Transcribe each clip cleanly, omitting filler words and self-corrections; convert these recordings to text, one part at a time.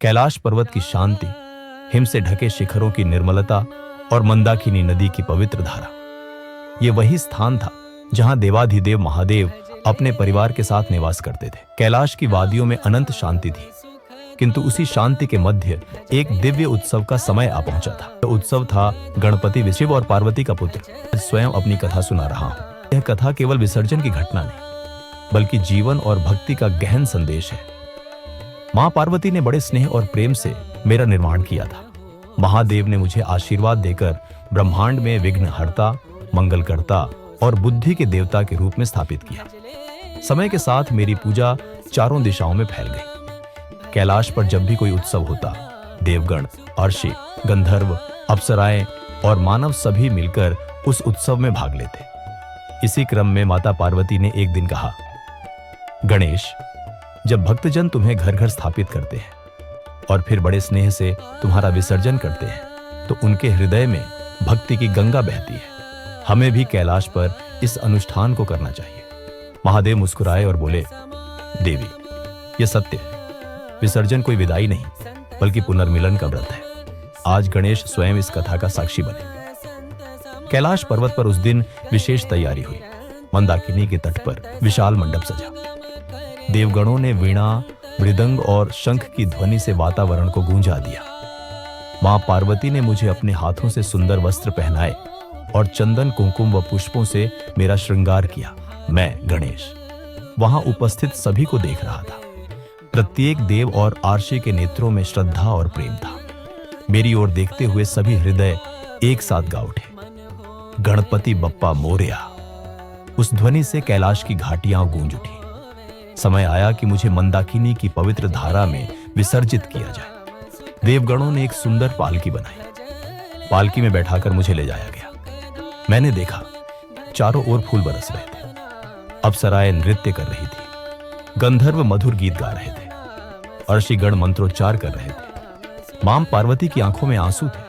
कैलाश पर्वत की शांति, हिम से ढके शिखरों की निर्मलता और मंदाकिनी नदी की पवित्र धारा, ये वही स्थान था जहां देवाधिदेव महादेव अपने परिवार के साथ निवास करते थे। कैलाश की वादियों में अनंत शांति थी, किंतु उसी शांति के मध्य एक दिव्य उत्सव का समय आ पहुंचा था। यह उत्सव था गणपति, शिव और पार्वती का पुत्र। स्वयं अपनी कथा सुना रहा हूं। यह कथा केवल विसर्जन की घटना नहीं, बल्कि जीवन और भक्ति का गहन संदेश है। मां पार्वती ने बड़े स्नेह और प्रेम से मेरा निर्माण किया था। महादेव ने मुझे आशीर्वाद देकर ब्रह्मांड में विघ्नहर्ता, मंगलकर्ता और बुद्धि के देवता के रूप में स्थापित किया। समय के साथ मेरी पूजा चारों दिशाओं में फैल गई। कैलाश पर जब भी कोई उत्सव होता, देवगण, अर्षि, गंधर्व, अप्सराएं और मानव सभी मिलकर उस उत्सव में भाग लेते। इसी क्रम में माता पार्वती ने एक दिन कहा, गणेश, जब भक्तजन तुम्हें घर घर स्थापित करते हैं और फिर बड़े स्नेह से तुम्हारा विसर्जन करते हैं, तो उनके हृदय में भक्ति की गंगा बहती है। हमें भी कैलाश पर इस अनुष्ठान को करना चाहिए। महादेव मुस्कुराए और बोले, देवी, यह सत्य है। विसर्जन कोई विदाई नहीं, बल्कि पुनर्मिलन का व्रत है। आज गणेश स्वयं इस कथा का साक्षी बने। कैलाश पर्वत पर उस दिन विशेष तैयारी हुई। मंदाकिनी के तट पर विशाल मंडप सजा। देवगणों ने वीणा, मृदंग और शंख की ध्वनि से वातावरण को गूंजा दिया। मां पार्वती ने मुझे अपने हाथों से सुंदर वस्त्र पहनाए और चंदन, कुंकुम व पुष्पों से मेरा श्रृंगार किया। मैं, गणेश, वहां उपस्थित सभी को देख रहा था। प्रत्येक देव और आर्षि के नेत्रों में श्रद्धा और प्रेम था। मेरी ओर देखते हुए सभी हृदय एक साथ गा उठे, गणपति बप्पा मोरया। उस ध्वनि से कैलाश की घाटियां गूंज उठी। समय आया कि मुझे मंदाकिनी की पवित्र धारा में विसर्जित किया जाए। देवगणों ने एक सुंदर पालकी बनाई। पालकी में बैठाकर मुझे ले जाया गया। मैंने देखा, चारों ओर फूल बरस रहे थे। अप्सराएं नृत्य कर रही थी। गंधर्व मधुर गीत गा रहे थे। अर्षिगण मंत्रोच्चार कर रहे थे। मां पार्वती की आंखों में आंसू थे,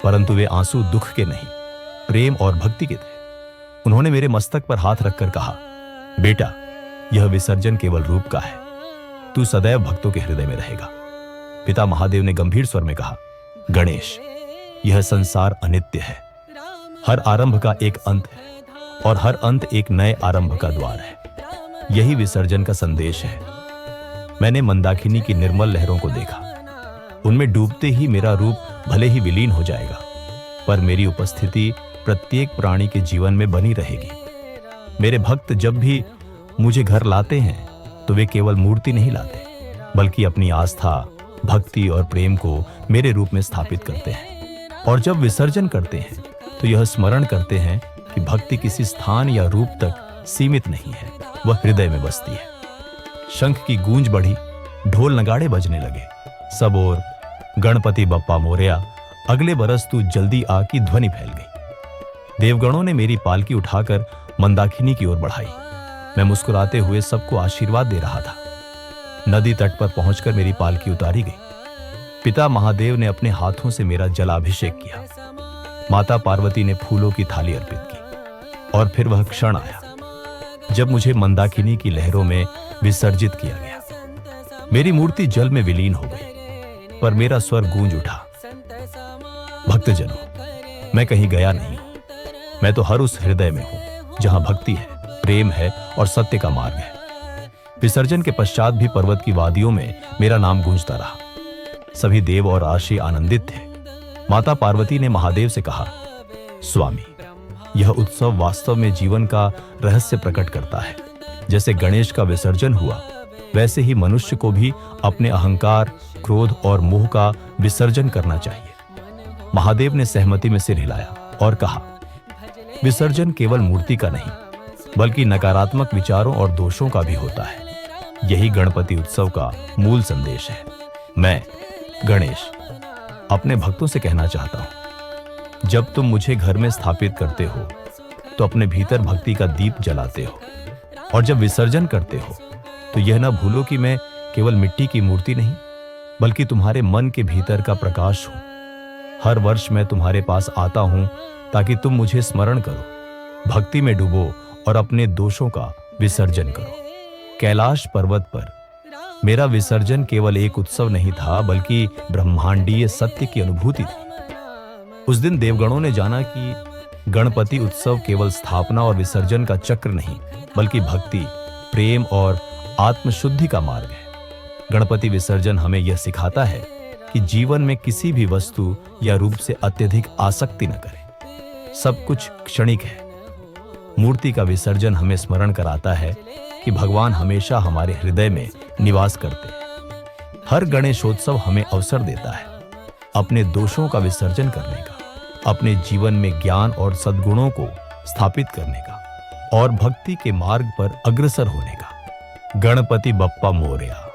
परंतु वे आंसू दुख के नहीं, प्रेम और भक्ति के थे। उन्होंने मेरे मस्तक पर हाथ रखकर कहा, बेटा, यह विसर्जन केवल रूप का है। तू सदैव भक्तों के हृदय में रहेगा। पिता महादेव ने गंभीर स्वर में कहा, गणेश, यह संसार अनित्य है। हर आरंभ का एक अंत है और हर अंत एक नए आरंभ का द्वार है। यही विसर्जन का संदेश है। मैंने मंदाकिनी की निर्मल लहरों को देखा। उनमें डूबते ही मेरा रूप भले ही विलीन हो जाएगा, पर मेरी उपस्थिति प्रत्येक प्राणी के जीवन में बनी रहेगी। मेरे भक्त जब भी मुझे घर लाते हैं तो वे केवल मूर्ति नहीं लाते, बल्कि अपनी आस्था, भक्ति और प्रेम को मेरे रूप में स्थापित करते हैं। और जब विसर्जन करते हैं तो यह स्मरण करते हैं कि भक्ति किसी स्थान या रूप तक सीमित नहीं है, वह हृदय में बसती है। शंख की गूंज बढ़ी, ढोल नगाड़े बजने लगे। सब ओर गणपति बप्पा मोरया, अगले बरस तू जल्दी आ की ध्वनि फैल गई। देवगणों ने मेरी पालकी उठाकर मंदाकिनी की ओर बढ़ाई। मैं मुस्कुराते हुए सबको आशीर्वाद दे रहा था। नदी तट पर पहुंचकर मेरी पालकी उतारी गई। पिता महादेव ने अपने हाथों से मेरा जलाभिषेक किया। माता पार्वती ने फूलों की थाली अर्पित की। और फिर वह क्षण आया जब मुझे मंदाकिनी की लहरों में विसर्जित किया गया। मेरी मूर्ति जल में विलीन हो गई, पर मेरा स्वर गूंज उठा, भक्तजनों, मैं कहीं गया नहीं हूं। मैं तो हर उस हृदय में हूं जहां भक्ति है, प्रेम है और सत्य का मार्ग है। विसर्जन के पश्चात भी पर्वत की वादियों में मेरा नाम गूंजता रहा। सभी देव और आर्षि आनंदित थे। माता पार्वती ने महादेव से कहा, स्वामी, यह उत्सव वास्तव में जीवन का रहस्य प्रकट करता है। जैसे गणेश का विसर्जन हुआ, वैसे ही मनुष्य को भी अपने अहंकार, क्रोध और मोह का विसर्जन करना चाहिए। महादेव ने सहमति में सिर हिलाया और कहा, विसर्जन केवल मूर्ति का नहीं, बल्कि नकारात्मक विचारों और दोषों का भी होता है। यही गणपति उत्सव का मूल संदेश है। मैं, गणेश, अपने भक्तों से कहना चाहता हूं, जब तुम मुझे घर में स्थापित करते हो तो अपने भीतर भक्ति का दीप जलाते हो, और जब विसर्जन करते हो तो यह ना भूलो कि मैं केवल मिट्टी की मूर्ति नहीं, बल्कि तुम्हारे मन के भीतर का प्रकाश हूं। हर वर्ष मैं तुम्हारे पास आता हूं ताकि तुम मुझे स्मरण करो, भक्ति में डूबो और अपने दोषों का विसर्जन करो। कैलाश पर्वत पर मेरा विसर्जन केवल एक उत्सव नहीं था, बल्कि ब्रह्मांडीय सत्य की अनुभूति थी। उस दिन देवगणों ने जाना कि गणपति उत्सव केवल स्थापना और विसर्जन का चक्र नहीं, बल्कि भक्ति, प्रेम और आत्मशुद्धि का मार्ग है। गणपति विसर्जन हमें यह सिखाता है कि जीवन में किसी भी वस्तु या रूप से अत्यधिक आसक्ति न करें। सब कुछ क्षणिक है। मूर्ति का विसर्जन हमें स्मरण कराता है कि भगवान हमेशा हमारे हृदय में निवास करते हैं। हर गणेशोत्सव हमें अवसर देता है अपने दोषों का विसर्जन करने का, अपने जीवन में ज्ञान और सद्गुणों को स्थापित करने का और भक्ति के मार्ग पर अग्रसर होने का। गणपति बप्पा मोरया।